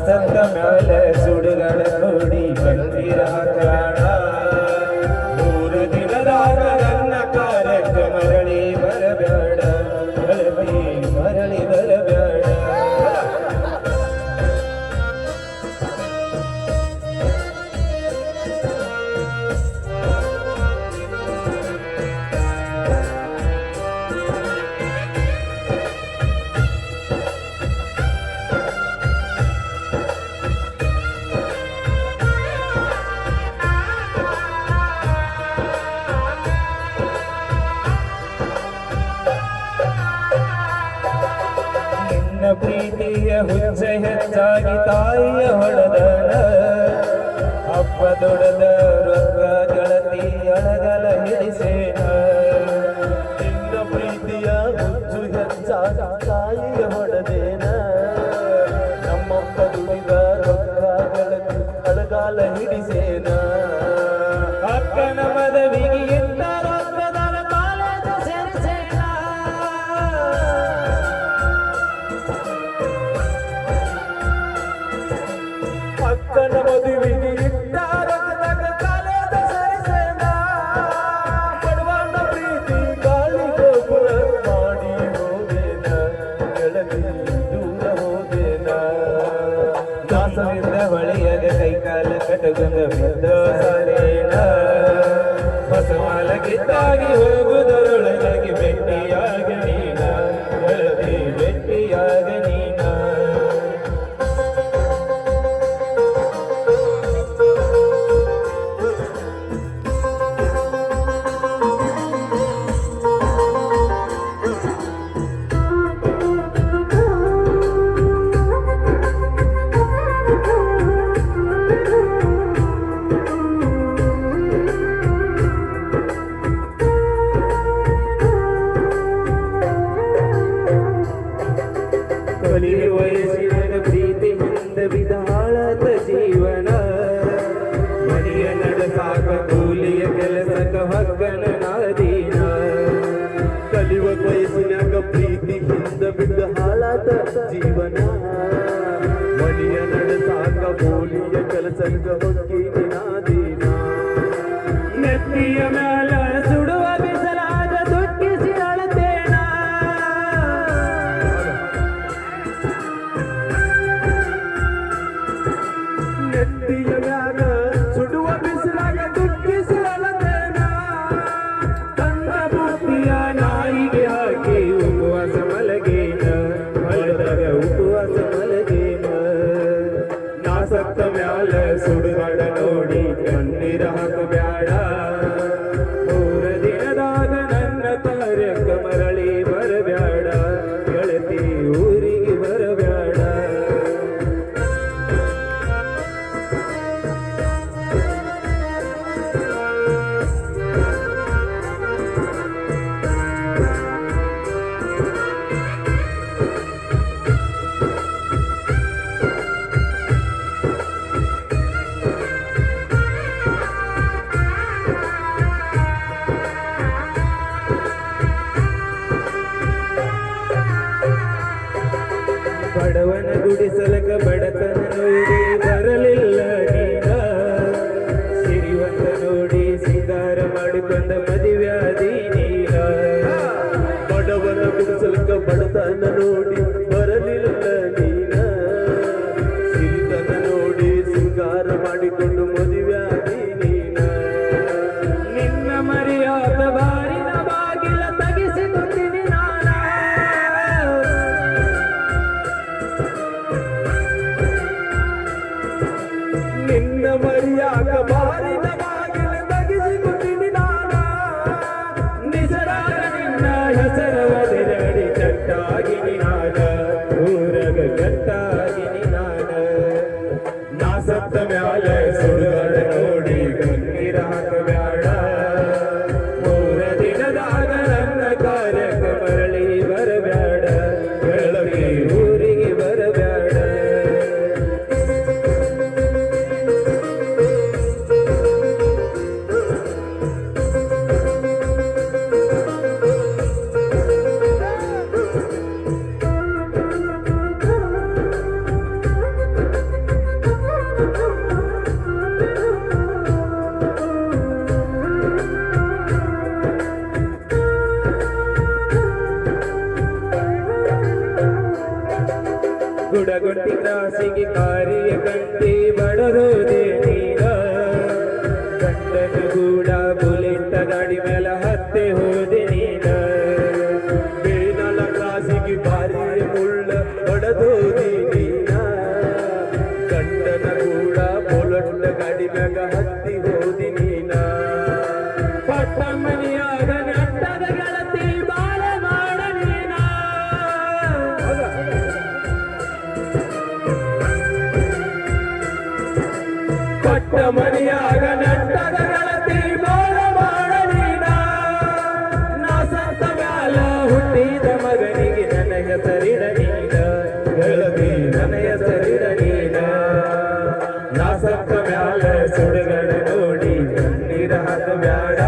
ಸತ್ತ ಮ್ಯಾಲೆ ಸುಡುಗಳ ನೋಡಿ ಬಂದಿರಾಣ ಮೂರು ದಿನದಾಗ ನನ್ನ ಕಾರ್ಯಕ್ಕೆ ಮರಳಿ ಬರಬೇಡ ಮರಳಿ ಬರಬೇಡ ಪ್ರೀತಿಯ ಹುಚ್ಚ ಹೆಚ್ಚಾಗಿ ತಾಯಿಯ ಹೊಡೆದನ ಹಬ್ಬ ದೊಡ್ಡದ ರೊಕ್ಕ ಗೆಳತಿ ಅಳಗಲ ಹಿಡಿಸೇನ ನಿನ್ನ ಪ್ರೀತಿಯ ಹುಚ್ಚು ಹೆಚ್ಚಾಗಿ ತಾಯಿಯ ಹೊಡೆದೇನ ನಮ್ಮಪ್ಪ ದುಡಿದ ರೊಕ್ಕ ಗೆಳತಿ ಅಳಗಾಲ ಹಿಡಿಸೇನ ಅಕ್ಕನ ಮದವಿಗೆ ಎಂತ ರೊಕ್ಕದ ಕಾಲೇಜ ಸೇರಿಸೇನ ಅಕ್ಕನ ಮದುವೆಗೆ ಇಟ್ಟ ರೊಕ್ಕದಾಗ ಕಾಲೇಜ ಸೇರಿಸೇನ ಬಡವನ ಪ್ರೀತಿ ಗಾಳಿ ಗೋಪುರ ಮಾಡಿ ಹೋದೇನ ಗೆಳತಿ ದೂರ ಹೋದೇನ ದಾಸವಿಂದ ಹೊಳೆಯದ ಕೈಕಾಲ ಕಟಗಂದ ಬಿದ್ದ ಸಾಲೇನ ಹೊಸಮಾಲ ಗಿದ್ದಾಗಿ ಹೋಗುವುದರೊಳಗಾಗಿ ಭೇಟಿಯಾಗ ನೀನ ಗೆಳತಿ ಭೇಟಿಯಾಗ ನೀನ ಕೊಲಿ ವಯಸ್ಸಿನ ಪ್ರೀತಿ ಹಿಂದ ಬಿದಾಳದ ಜೀವನ ಮನೆಯ ನಡೆಸಾಕ ಕೂಲಿಯ ಕೆಲಸಕ ಹಕ್ಕನ ನಾದೀನ ಕಲಿಯುವ ವಯಸ್ಸಿನಾಗ ಪ್ರೀತಿ ಹಿಂದ ಬಿದ್ದ ಹಾಳಾದ ಜೀವನ ಮನೆಯ ನಡೆಸಾಕ ಕೂಲಿಯ ಕೆಲಸಕ ಹೊಕ್ಕಿನ ನಾದೀನ ನೆತ್ತಿಯ ಮ್ಯಾಲ ಸುಡುವ ಬಿಸಲಾದ ದುಃಖಿಸಿ ಅಳತೇನ ನೆತ್ತಿಯ ಮ್ಯಾಲ ಸುಡುವ ಬಿಸಿಲಾಗ ದುಃಖಿಸಿ ಅಳತೇನ ತನ್ನ ಬುದ್ಧಿಯ ನಾಯಿಗೆ ಹಾಕಿ ಉಪವಾಸ ಮಲಗೇನ ಹೊಲದಾಗ ಉಪವಾಸ ಮಲಗೇನ ನಾ ಸತ್ತ ಮ್ಯಾಲ ಸುಡುಗಾಡ ನೋಡಿ ಕಣ್ಣೀರ ಹಾಕಬ್ಯಾಡ ಮೂರ ದಿನದಾಗ ನನ್ನ ಕಾರ್ಯಕ್ಕೆ ಮರಳಿ ಬರಬ್ಯಾಡ ಗೆಳತಿ ಊರಿಗೆ ಬರಬ್ಯಾಡ ಬಡವನ ಗುಡಿಸಲಕ ಬಡತನ ನೋಡಿ ಬರಲಿಲ್ಲ ನೀನ ಸಿರಿವಂತ ನೋಡಿ ಸಿಂಗಾರ ಮಾಡಿಕೊಂಡ ಮದುವ್ಯಾದಿ ನೀನ ಬಡವನ ಗುಡಿಸಲಕ ಬಡತನ ನೋಡಿ ಬರಲಿಲ್ಲ ನೀನ ಸಿರಿತನ ನೋಡಿ ಸಿಂಗಾರ ಮಾಡಿಕೊಂಡು ಮದುವ್ಯಾದಿ ನೀನ ನಿನ್ನ ಮರೆಯಾದ ಬಾರಿನ ಬಾಗಿಲ ತಗಿಸಿಕೊಟ್ಟಿನಿ ನಾನ ನಿನ್ನ ಮರಿಯಾಗ ಬಾರಿನ ಬಾಗಿಲ ತಗಿಸಿಕೊಟ್ಟಿನಿ ನಾನ ನಿಸರಾಗ ನಿನ್ನ ಹೆಸರ ಒದೆರಡಿ ಕಟ್ಟಾಗಿನಿ ನಾನ ಊರಗ ಕಟ್ಟಾಗಿನಿ ನಾನ ನಾ ಸತ್ತ ಮ್ಯಾಲ ಸುಡುಗಾಡ ನೋಡಿ ಕಣ್ಣೀರ ಹಾಕಬ್ಯಾಡ ಮೂರ ದಿನದಾಗ ನನ್ನ ಕಾರ್ಯಕ್ಕೆ ಮರಳಿ ಬರಬ್ಯಾಡ ಗೆಳತಿ ಊರಿಗೆ ಬರಬ್ಯಾಡ ಗುಡಗುಂಟಿ ಕ್ರಾಸಿಗೆ ಕಾರಿಯ ಕಂಡಿ ಬಡರೋದೆ ನೀನ ಗಂಡನ ಗೂಡ ಬುಲೆಟ್ ಗಾಡಿ ಮೇಲೆ ಹತ್ತೆ ಹೋದೆ ನೀನ ಬೇನಲ ಕ್ರಾಸಿಗೆ ಬಾರಿಯ ಮುಳ್ಳ ಬಡದೋದೆ ನೀನ ಗಂಡನ ಗೂಡ ಬುಲೆಟ್ ಗಾಡಿ ಮ್ಯಾಗ ಹತ್ತಿ ಹೋದೆ ನೀನ ಪಟ್ಟ ಮನೆಯಾಗ ನೆಟ್ಟದ ಗೆಳತಿ ಬಾಳ ಮಾಡ ನೀನ ಪಟ್ಟ ಮನೆಯಾಗ ನೆಟ್ಟದ ಗೆಳತಿ ಬಾಳ ಮಾಡ ನೀನ ನಾ ಸತ್ತ ಮ್ಯಾಲ ಹುಟ್ಟಿದ ಮಗನಿಗೆ ನನ್ನ ಹೆಸರಿಡ ನೀನ ಗೆಳತಿ ನನ್ನ ಹೆಸರಿಡ ನೀನ ನಾ ಸತ್ತ ಮ್ಯಾಲ ಸುಡುಗಡ ನೋಡಿ ಕಣ್ಣೀರ ಹಾಕ ಬ್ಯಾಡ